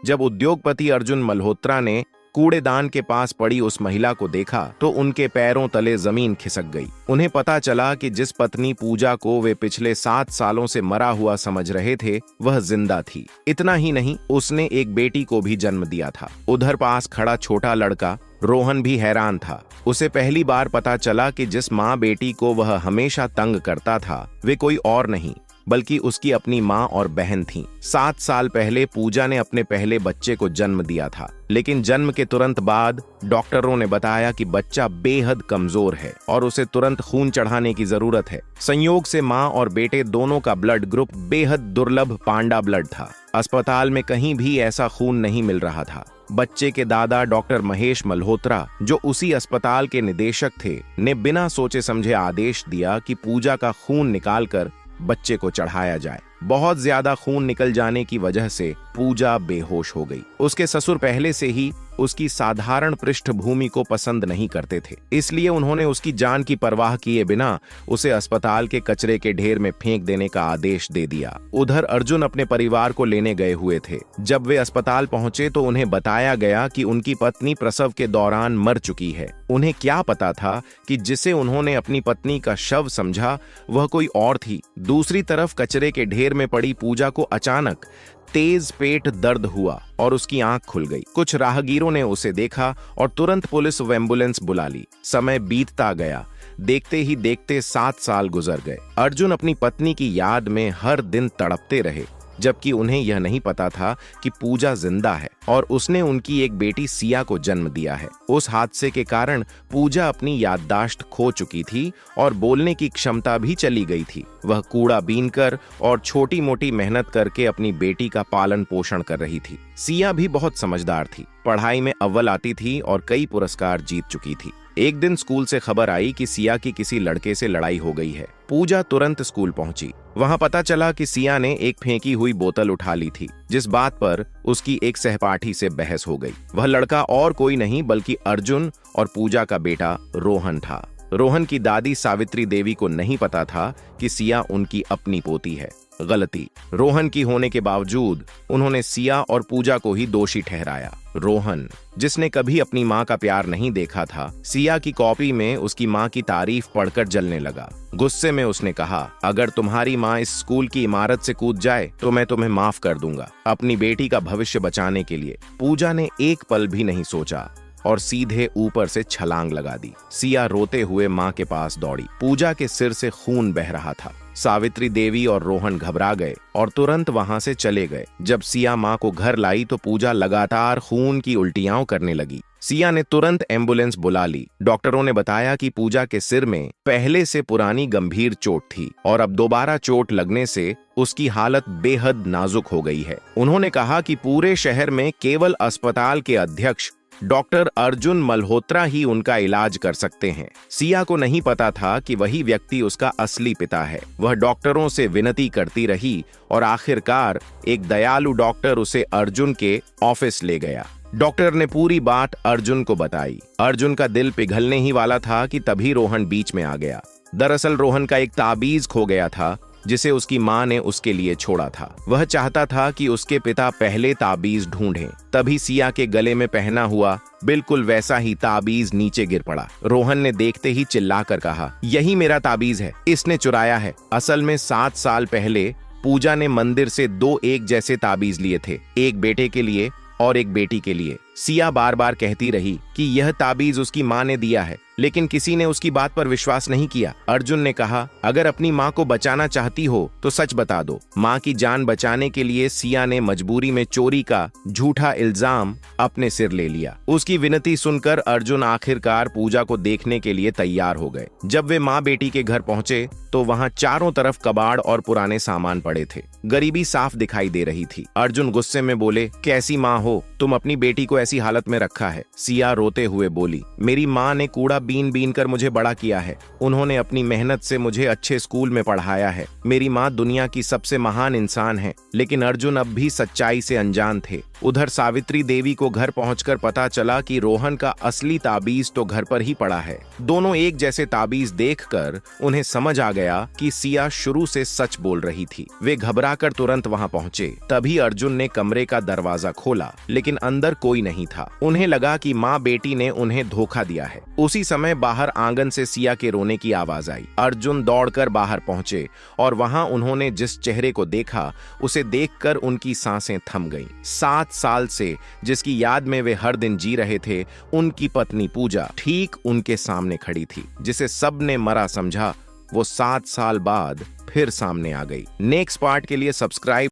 जब उद्योगपति अर्जुन मल्होत्रा ने कूड़ेदान के पास पड़ी उस महिला को देखा तो उनके पैरों तले जमीन खिसक गई। उन्हें पता चला कि जिस पत्नी पूजा को वे पिछले 7 सालों से मरा हुआ समझ रहे थे वह जिंदा थी। इतना ही नहीं, उसने एक बेटी को भी जन्म दिया था। उधर पास खड़ा छोटा लड़का रोहन भी हैरान था। उसे पहली बार पता चला कि जिस माँ बेटी को वह हमेशा तंग करता था वे कोई और नहीं बल्कि उसकी अपनी माँ और बहन थीं। 7 साल पहले पूजा ने अपने पहले बच्चे को जन्म दिया था, लेकिन जन्म के तुरंत बाद डॉक्टरों ने बताया कि बच्चा बेहद कमजोर है और उसे तुरंत खून चढ़ाने की जरूरत है। संयोग से माँ और बेटे दोनों का ब्लड ग्रुप बेहद दुर्लभ पांडा ब्लड था। अस्पताल में कहीं भी ऐसा खून नहीं मिल रहा था। बच्चे के दादा डॉक्टर महेश मल्होत्रा, जो उसी अस्पताल के निदेशक थे, ने बिना सोचे समझे आदेश दिया कि पूजा का खून निकालकर बच्चे को चढ़ाया जाए। बहुत ज्यादा खून निकल जाने की वजह से पूजा बेहोश हो गई। उसके ससुर पहले से ही उसकी साधारण पृष्ठभूमि को पसंद नहीं करते थे, इसलिए उन्होंने उसकी जान की परवाह किए बिना उसे अस्पताल के कचरे के ढेर में फेंक देने का आदेश दे दिया। उधर अर्जुन अपने परिवार को लेने गए हुए थे। जब वे अस्पताल पहुंचे तो उन्हें बताया गया कि उनकी पत्नी प्रसव के दौरान मर चुकी है। उन्हें क्या पता था कि जिसे उन्होंने अपनी पत्नी का शव समझा वह कोई और थी। दूसरी तरफ कचरे के ढेर में पड़ी पूजा को अचानक तेज पेट दर्द हुआ और उसकी आंख खुल गई। कुछ राहगीरों ने उसे देखा और तुरंत पुलिस व एम्बुलेंस बुला ली। समय बीतता गया। देखते ही देखते 7 साल गुजर गए। अर्जुन अपनी पत्नी की याद में हर दिन तड़पते रहे, जबकि उन्हें यह नहीं पता था कि पूजा जिंदा है और उसने उनकी एक बेटी सिया को जन्म दिया है। उस हादसे के कारण पूजा अपनी याददाश्त खो चुकी थी और बोलने की क्षमता भी चली गई थी। वह कूड़ा बीनकर और छोटी मोटी मेहनत करके अपनी बेटी का पालन पोषण कर रही थी। सिया भी बहुत समझदार थी, पढ़ाई में अव्वल आती थी और कई पुरस्कार जीत चुकी थी। एक दिन स्कूल से खबर आई कि सिया की किसी लड़के से लड़ाई हो गई है। पूजा तुरंत स्कूल पहुंची। वहां पता चला कि सिया ने एक फेंकी हुई बोतल उठा ली थी, जिस बात पर उसकी एक सहपाठी से बहस हो गई। वह लड़का और कोई नहीं बल्कि अर्जुन और पूजा का बेटा रोहन था। रोहन की दादी सावित्री देवी को नहीं पता था कि सिया उनकी अपनी पोती है। गलती रोहन की होने के बावजूद उन्होंने सिया और पूजा को ही दोषी ठहराया। रोहन, जिसने कभी अपनी माँ का प्यार नहीं देखा था, सिया की कॉपी में उसकी माँ की तारीफ पढ़कर जलने लगा। गुस्से में उसने कहा, अगर तुम्हारी माँ इस स्कूल की इमारत से कूद जाए तो मैं तुम्हें माफ कर दूंगा। अपनी बेटी का भविष्य बचाने के लिए पूजा ने एक पल भी नहीं सोचा और सीधे ऊपर से छलांग लगा दी। सिया रोते हुए माँ के पास दौड़ी। पूजा के सिर से खून बह रहा था। सावित्री देवी और रोहन घबरा गए और तुरंत वहां से चले गए। जब सिया माँ को घर लाई तो पूजा लगातार खून की उल्टियां करने लगी। सिया ने तुरंत एम्बुलेंस बुला ली। डॉक्टरों ने बताया कि पूजा के सिर में पहले से पुरानी गंभीर चोट थी और अब दोबारा चोट लगने से उसकी हालत बेहद नाजुक हो गई है। उन्होंने कहा कि पूरे शहर में केवल अस्पताल के अध्यक्ष डॉक्टर अर्जुन मल्होत्रा ही उनका इलाज कर सकते हैं। सिया को नहीं पता था कि वही व्यक्ति उसका असली पिता है। वह डॉक्टरों से विनती करती रही और आखिरकार एक दयालु डॉक्टर उसे अर्जुन के ऑफिस ले गया। डॉक्टर ने पूरी बात अर्जुन को बताई। अर्जुन का दिल पिघलने ही वाला था कि तभी रोहन बीच में आ गया। दरअसल रोहन का एक ताबीज खो गया था जिसे उसकी माँ ने उसके लिए छोड़ा था। वह चाहता था कि उसके पिता पहले ताबीज ढूंढें। तभी सिया के गले में पहना हुआ बिल्कुल वैसा ही ताबीज नीचे गिर पड़ा। रोहन ने देखते ही चिल्लाकर कहा, यही मेरा ताबीज है, इसने चुराया है। असल में 7 साल पहले पूजा ने मंदिर से 2 एक जैसे ताबीज लिए थे, एक बेटे के लिए और एक बेटी के लिए। सिया बार बार कहती रही कि यह ताबीज उसकी माँ ने दिया है, लेकिन किसी ने उसकी बात पर विश्वास नहीं किया। अर्जुन ने कहा, अगर अपनी माँ को बचाना चाहती हो तो सच बता दो। माँ की जान बचाने के लिए सिया ने मजबूरी में चोरी का झूठा इल्जाम अपने सिर ले लिया। उसकी विनती सुनकर अर्जुन आखिरकार पूजा को देखने के लिए तैयार हो गए। जब वे माँ बेटी के घर पहुंचे तो वहां चारों तरफ कबाड़ और पुराने सामान पड़े थे। गरीबी साफ दिखाई दे रही थी। अर्जुन गुस्से में बोले, कैसी माँ हो तुम, अपनी बेटी को ऐसी हालत में रखा है। सिया रोते हुए बोली, मेरी माँ ने कूड़ा बीन बीन कर मुझे बड़ा किया है। उन्होंने अपनी मेहनत से मुझे अच्छे स्कूल में पढ़ाया है। मेरी माँ दुनिया की सबसे महान इंसान है। लेकिन अर्जुन अब भी सच्चाई से अनजान थे। उधर सावित्री देवी को घर पहुंचकर पता चला कि रोहन का असली ताबीज तो घर पर ही पड़ा है। दोनों एक जैसे ताबीज देखकर उन्हें समझ आ गया कि सिया शुरू से सच बोल रही थी। वे घबराकर तुरंत वहां पहुंचे। तभी अर्जुन ने कमरे का दरवाजा खोला, लेकिन अंदर कोई नहीं था। उन्हें लगा कि माँ बेटी ने उन्हें धोखा दिया है। उसी समय बाहर आंगन से सिया के रोने की आवाज आई। अर्जुन दौड़कर बाहर पहुंचे और वहां उन्होंने जिस चेहरे को देखा उसे देखकर उनकी सांसें थम गईं। 7 साल से जिसकी याद में वे हर दिन जी रहे थे, उनकी पत्नी पूजा ठीक उनके सामने खड़ी थी। जिसे सबने मरा समझा, वो 7 साल बाद फिर सामने आ गई। नेक्स्ट पार्ट के लिए सब्सक्राइब